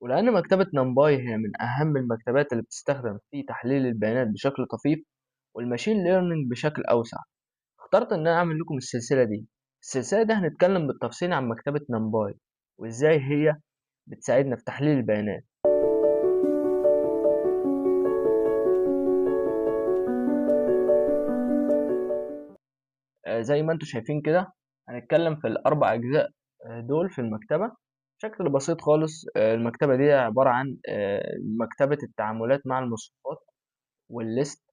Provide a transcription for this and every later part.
ولأن مكتبة نمباي هي من أهم المكتبات اللي بتستخدم في تحليل البيانات بشكل طفيف والماشين ليرنينج بشكل أوسع، اخترت إن أنا أعمل لكم السلسلة دي. السلسلة دي هنتكلم بالتفصيل عن مكتبة نمباي وإزاي هي بتساعدنا في تحليل البيانات. زي ما انتم شايفين كده هنتكلم في الأربع أجزاء دول في المكتبة بشكل بسيط خالص. المكتبة دي عبارة عن مكتبة التعاملات مع المصفوفات والليست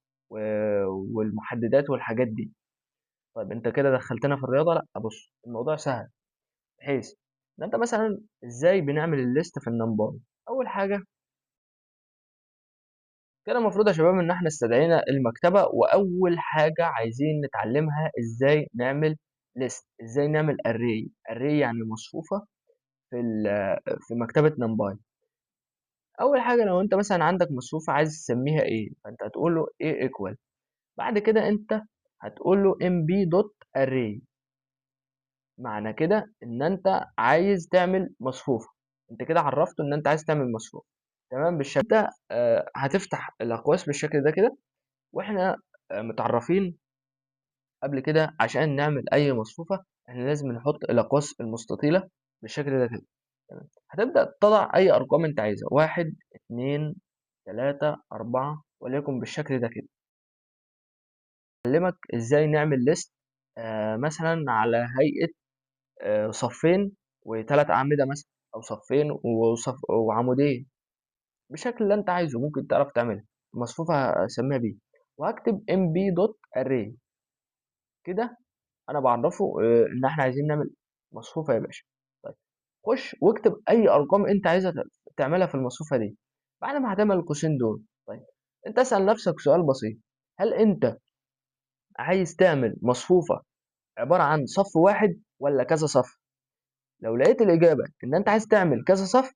والمحددات والحاجات دي. طيب انت كده دخلتنا في الرياضة؟ لا، بص الموضوع سهل، بحيث ان انت مثلا ازاي بنعمل الليست في النمبر. اول حاجة كده المفروض يا شباب ان احنا استدعينا المكتبة، واول حاجة عايزين نتعلمها ازاي نعمل ليست، ازاي نعمل اري يعني مصفوفة في مكتبة نمباي. اول حاجة لو انت مثلا عندك مصفوفة عايز تسميها ايه، فانت هتقول له ايه ايكوال، بعد كده انت هتقول له mb.array. معنى كده ان انت عايز تعمل مصفوفة، انت كده عرفته ان انت عايز تعمل مصفوفة. تمام بالشكل ده. هتفتح الاقواس بالشكل ده كده، واحنا متعرفين قبل كده عشان نعمل اي مصفوفة احنا لازم نحط الاقواس المستطيلة بالشكل ده كده. تمام، هتبدأ تضع اي ارقام انت عايزها، 1 2 3 4 وليكن بالشكل ده كده. اعلمك ازاي نعمل ليست مثلا على هيئة صفين وثلاث أعمدة مثلا، أو صفين وعمودين بالشكل اللي أنت عايزه، ممكن تعرف تعملها. مصفوفة هسميها بيه، وهكتب mb.array كده. أنا بعرفه إن إحنا عايزين نعمل مصفوفة يا باشا. طيب خش واكتب أي أرقام أنت عايزها تعملها في المصفوفة دي بعد ما هتعمل القوسين دول. طيب أنت اسأل نفسك سؤال بسيط، هل أنت عايز تعمل مصفوفة عبارة عن صف واحد ولا كذا صف؟ لو لقيت الإجابة إن أنت عايز تعمل كذا صف،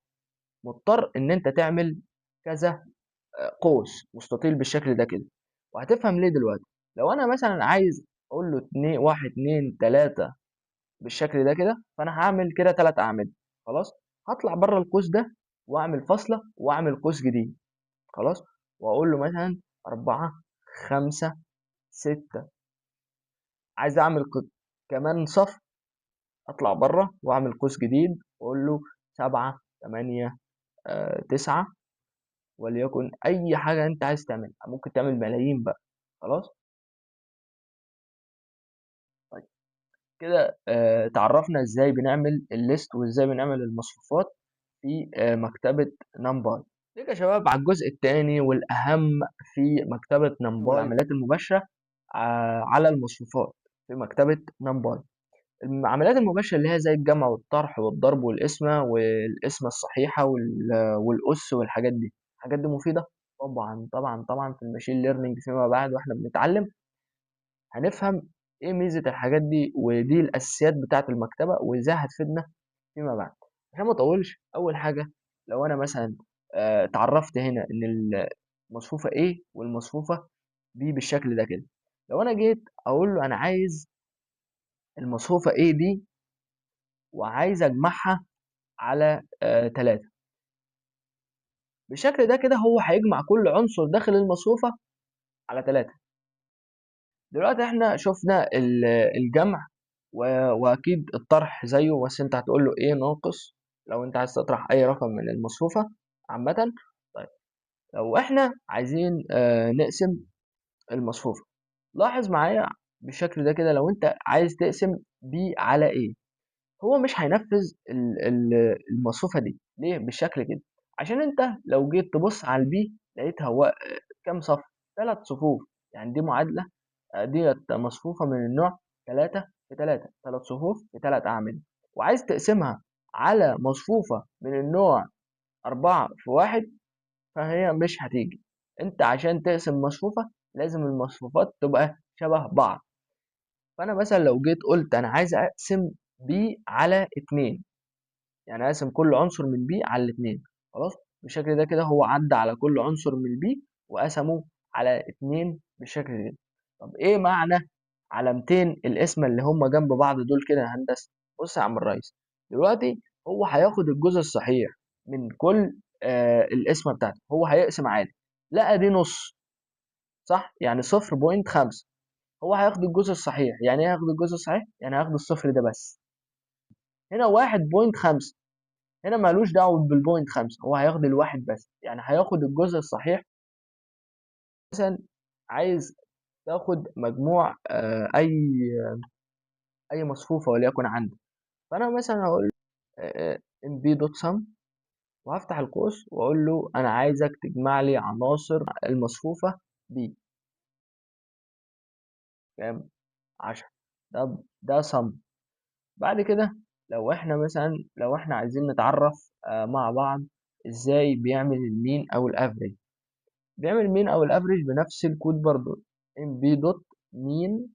مضطر إن أنت تعمل كذا قوس مستطيل بالشكل ده كده. وهتفهم ليه دلوقتي. لو أنا مثلا عايز أقول له اتنين، 1 2 3 بالشكل ده كده، فأنا هعمل كده 3 أعمدة. خلاص، هطلع بره القوس ده وأعمل فاصلة وأعمل قوس جديد. خلاص، وأقول له مثلا 4 5 6. عايز أعمل كمان صف، أطلع بره وأعمل قوس جديد وأقول له 7 8 9. وليكن اي حاجه انت عايز تعملها، ممكن تعمل ملايين بقى. خلاص. طيب كده تعرفنا ازاي بنعمل الليست وازاي بنعمل المصفوفات في مكتبه نمباي. نيجي يا شباب على الجزء الثاني والاهم في مكتبه نمباي، والعمليات المباشره على المصفوفات في مكتبه نمباي. العمليات المباشره اللي هي زي الجمع والطرح والضرب والقسمه والقسمه الصحيحه والأس والحاجات دي. الحاجات دي مفيده طبعا طبعا طبعا في الماشين ليرنينج فيما بعد، واحنا بنتعلم هنفهم ايه ميزه الحاجات دي، ودي الاساسيات بتاعه المكتبه وازاي هتفيدنا فيما بعد. عشان ما اطولش، اول حاجه لو انا مثلا اتعرفت هنا ان المصفوفه A والمصفوفه B بالشكل ده كده، لو انا جيت اقول له انا عايز المصفوفه A دي وعايز اجمعها على 3 بالشكل ده كده، هو هيجمع كل عنصر داخل المصفوفة على 3. دلوقتي احنا شفنا الجمع واكيد الطرح زيه، بس انت هتقول له ايه ناقص لو انت عايز تطرح اي رقم من المصفوفة عامة. طيب لو احنا عايزين نقسم المصفوفة، لاحظ معايا بالشكل ده كده، لو انت عايز تقسم B على A، هو مش هينفذ المصفوفة دي. ليه بالشكل كده؟ عشان انت لو جيت تبص على البي لقيتها هو كام صف؟ 3 صفوف. يعني دي معادلة، ديت مصفوفة من النوع 3 في 3، 3 صفوف في 3 أعمدة. وعايز تقسمها على مصفوفة من النوع 4 في 1، فهي مش هتيجي. انت عشان تقسم مصفوفة لازم المصفوفات تبقى شبه بعض. فأنا مثلا لو جيت قلت أنا عايز أقسم بي على 2، يعني اقسم كل عنصر من بي على الاتنين. خلاص، بالشكل ده كده هو عدى على كل عنصر من بي وقسمه على 2 بالشكل ده. طب ايه معنى علامتين القسمة اللي هما جنب بعض دول كده يا هندسة؟ بص يا عم الريس، دلوقتي هو هياخد الجزء الصحيح من كل القسمة بتاعته. هو هيقسم عادي، لقى دي نص، صح؟ يعني 0.5. هو هياخد الجزء الصحيح. يعني ايه هياخد الجزء الصحيح؟ يعني هياخد الصفر ده بس. هنا 1.5، هنا مالوش دعوة بالبوينت 5، هو هياخد الواحد بس. يعني هياخد الجزء الصحيح. مثلا عايز تاخد مجموع اي مصفوفة وليكن عندي، فانا مثلا هقول ام بي دوت سم، وهفتح القوس واقول له انا عايزك تجمع لي عناصر المصفوفة ب كام؟ 10. ده sum. بعد كده لو احنا عايزين نتعرف مع بعض ازاي بيعمل المين او الافريج. بيعمل المين او الافريج بنفس الكود برضو، ام بي دوت مين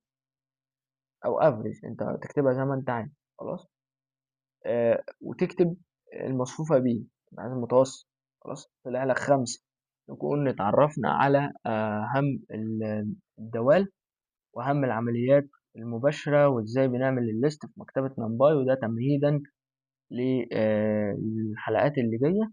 او افريج، انت تكتبها زي ما انت عايز. خلاص. وتكتب المصفوفة بي بعد المتوسط. خلاص، طلع لك 5. نكون اتعرفنا على أهم الدوال وأهم العمليات المباشرة، وإزاي بنعمل الليست في مكتبة نمباي. وده تمهيدا للحلقات اللي جاية.